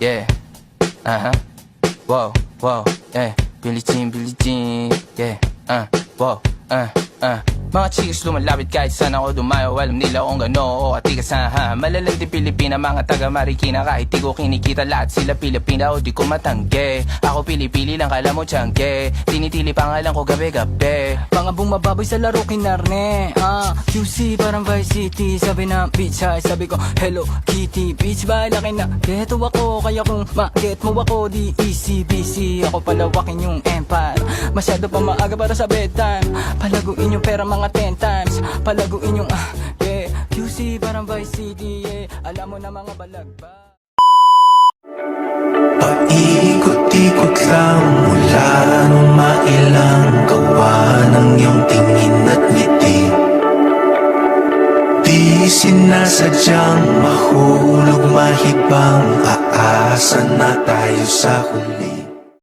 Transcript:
yeah. Wow, wow, yeah. Billie Jean, yeah. Wow, Mga chicks lumalapit kahit saan ako dumayo. Alam nila kung gano o atigasahan. Malalang di Pilipina, mga taga Marikina. Kahit di ko kinikita, lahat sila Pilipina o di ko matangge. Ako pili-pili lang, kala mo tiyangge. Tinitili pangalan ko gabi-gabi. Mga bumababoy sa laro kinarne. QC parang Vice City. Sabi ng bitch ay sabi ko Hello Kitty. Bitch ba laki na geto ako. Kaya kung ma-get mo ako di easy busy. Ako palawakin yung empire. Masyado pa maaga para sa bedtime. Palaguin yung pera mga 10 times. Palaguin yung yeah. QC parang Vice City, yeah. Alam mo na mga balagba. Paikot-ikot lang mula nung mailang gawa ng iyong tingin at ngiti. Di sinasadyang mahulog mahibang, aasa na tayo sa huli.